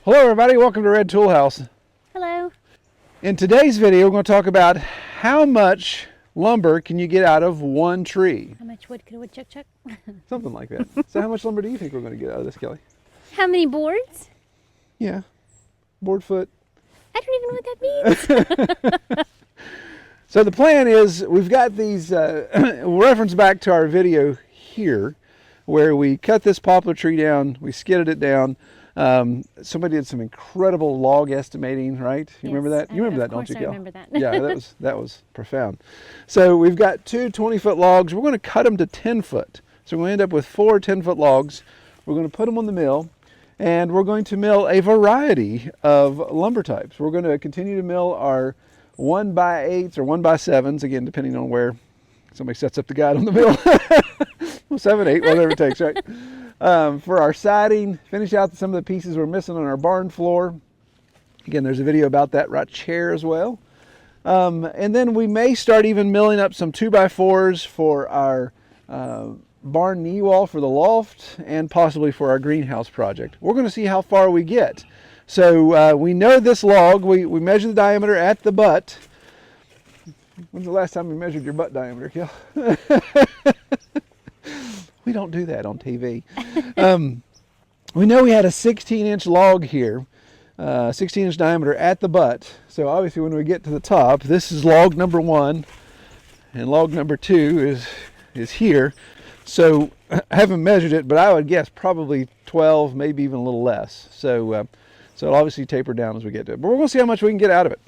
Hello everybody, welcome to Red Tool House. Hello. In today's video we're going to talk about how much lumber can you get out of one tree. How much wood could a woodchuck chuck? Something like that. So how much lumber do you think we're going to get out of this, Kelly? How many boards? Yeah, board foot. I don't even know what that means. So the plan is we've got these, reference back to our video here where we cut this poplar tree down, we skidded it down. Somebody did some incredible log estimating, right? You remember that? You remember that, don't you, Kel? I remember that. Yeah, that was profound. So we've got two 20-foot logs. We're going to cut them to 10 foot. So we're going to end up with four 10-foot logs. We're going to put them on the mill, and we're going to mill a variety of lumber types. We're going to continue to mill our 1x8s or 1x7s, again, depending on where somebody sets up the guide on the mill. Well, 7, 8, whatever it takes, right? For our siding, finish out some of the pieces we're missing on our barn floor. Again, there's a video about that right chair as well. And then we may start even milling up some 2x4s for our barn knee wall for the loft and possibly for our greenhouse project. We're going to see how far we get. So we know this log, we measure the diameter at the butt. When's the last time you measured your butt diameter, Kel? We don't do that on TV. We know we had a 16-inch log here, 16-inch diameter at the butt. So obviously when we get to the top, this is log number 1, and log number 2 is here. So I haven't measured it, but I would guess probably 12, maybe even a little less. So it'll obviously taper down as we get to it. But we're going to see how much we can get out of it.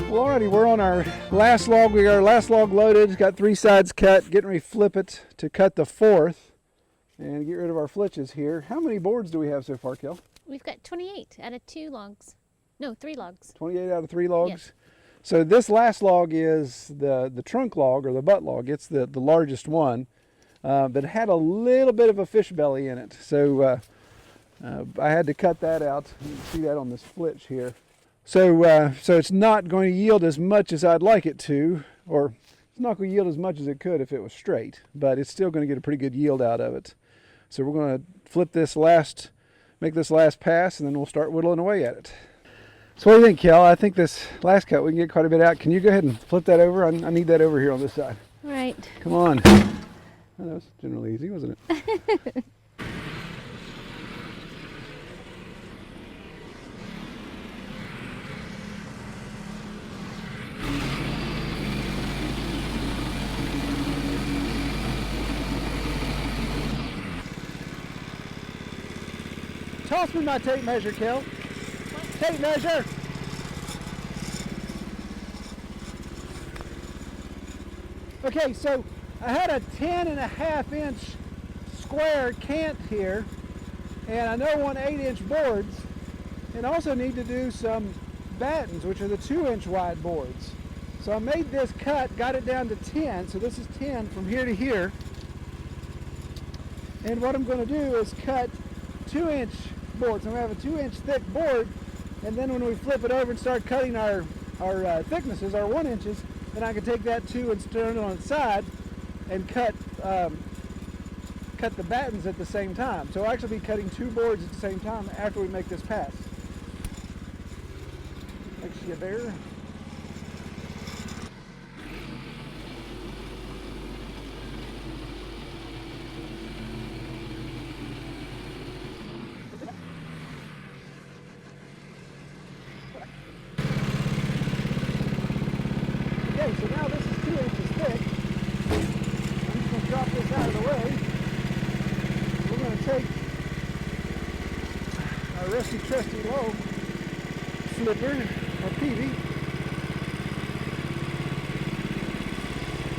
Well, alrighty, we're on our last log. We got our last log loaded. Got 3 sides cut. Getting ready to flip it to cut the 4th and get rid of our flitches here. How many boards do we have so far, Kel? We've got 28 out of 2 logs. No, 3 logs. 28 out of 3 logs? Yes. So this last log is the trunk log or the butt log. It's the largest one, but it had a little bit of a fish belly in it. So I had to cut that out. You can see that on this flitch here. So it's not going to yield as much as I'd like it to, or it's not going to yield as much as it could if it was straight, but it's still going to get a pretty good yield out of it. So we're going to flip this make this last pass, and then we'll start whittling away at it. So what do you think, Kel? I think this last cut we can get quite a bit out. Can you go ahead and flip that over? I need that over here on this side. All right. Come on. Oh, that was generally easy, wasn't it? Toss me my tape measure, Kel. Tape measure. Okay, so I had a 10.5-inch square cant here, and I know I want 8-inch boards, and also need to do some battens, which are the 2-inch wide boards. So I made this cut, got it down to 10, so this is 10 from here to here. And what I'm going to do is cut 2-inch boards. I'm going to have a 2-inch thick board, and then when we flip it over and start cutting our thicknesses, our 1 inches, then I can take that 2 and turn it on its side and cut the battens at the same time. So I'll actually be cutting 2 boards at the same time after we make this pass. Thanks, you bear. Okay, so now this is 2 inches thick. I'm just going to drop this out of the way. We're going to take our rusty trusty log flipper or peavy.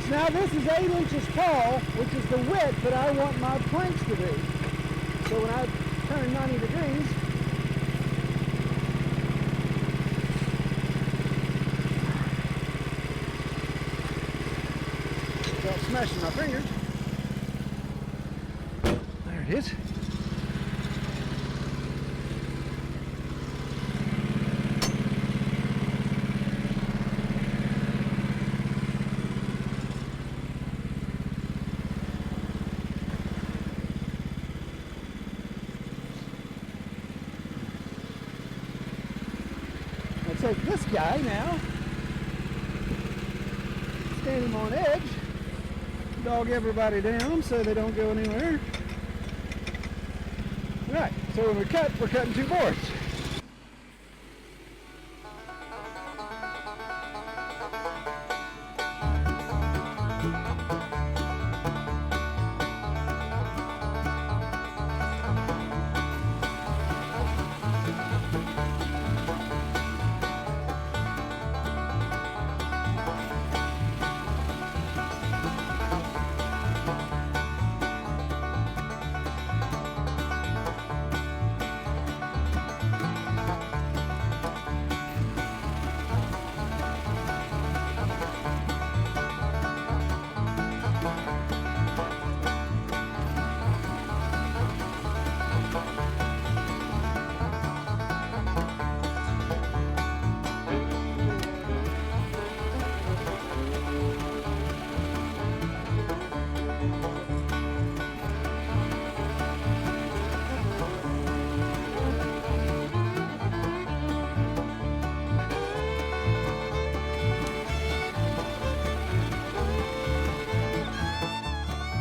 So now this is 8 inches tall, which is the width that I want my planks to be. So when I turn 90 degrees, without smashing my fingers. There it is. I'll take this guy now, stand him on edge, dog everybody down so they don't go anywhere. Right, so when we cut, we're cutting 2 boards.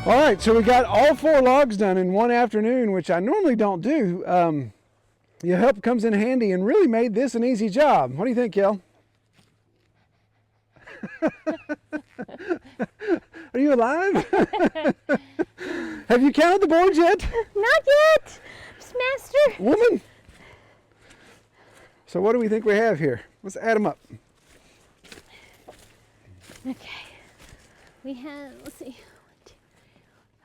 All right, so we got all 4 logs done in one afternoon, which I normally don't do. Your help comes in handy and really made this an easy job. What do you think, Kel? Are you alive? Have you counted the boards yet? Not yet, Master. Woman? So what do we think we have here? Let's add them up. Okay. We have, let's see, 1, 2,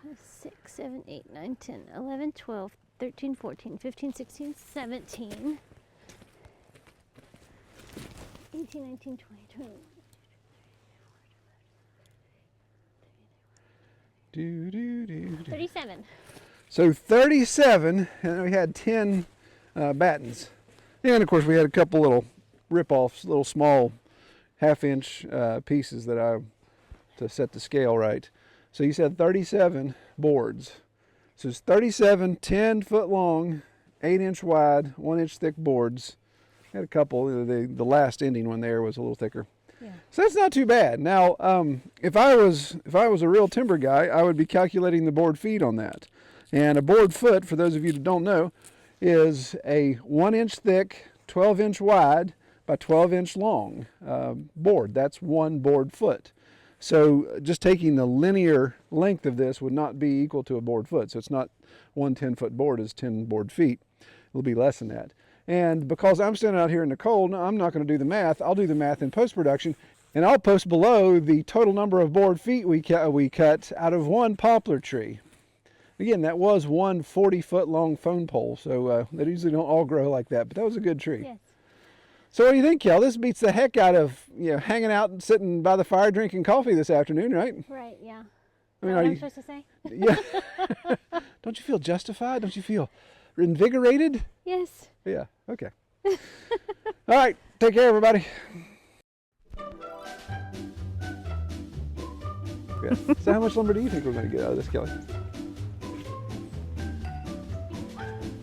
5, 6, 7, 8, 9, 10, 11, 12, 13, 14, 15, 16, 17, 18, 19, 20, 21. Do, do, do, do. 37. So 37, and we had 10 battens. And of course we had a couple little rip-offs, little small half-inch pieces to set the scale right. So you said 37 boards. So it's 37 10-foot long, 8-inch wide, 1-inch thick boards. Had a couple. The last ending one there was a little thicker. Yeah. So that's not too bad. Now, if I was a real timber guy, I would be calculating the board feet on that. And a board foot, for those of you that don't know, is a 1-inch thick, 12-inch wide by 12-inch long board. That's one board foot. So just taking the linear length of this would not be equal to a board foot. So it's not one 10-foot board is 10 board feet. It'll be less than that. And because I'm standing out here in the cold, I'm not going to do the math. I'll do the math in post-production, and I'll post below the total number of board feet we cut out of one poplar tree. Again, that was one 40-foot long phone pole, so they usually don't all grow like that, but that was a good tree. Yes. So what do you think, Kel? This beats the heck out of hanging out and sitting by the fire drinking coffee this afternoon, right? Right, yeah. I mean, What I'm supposed to say? Yeah. Don't you feel justified? Don't you feel invigorated? Yes. Yeah, okay. All right, take care, everybody. Yeah. So how much lumber do you think we're going to get out of this, Kelly?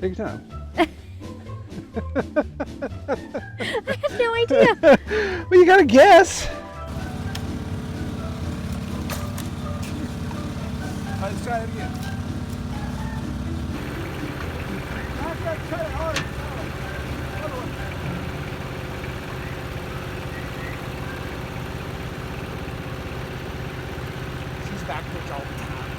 Take your time. I have no idea. Well, you got to guess. All right, let's try it again. I've got to cut it hard. She's backwards all the time.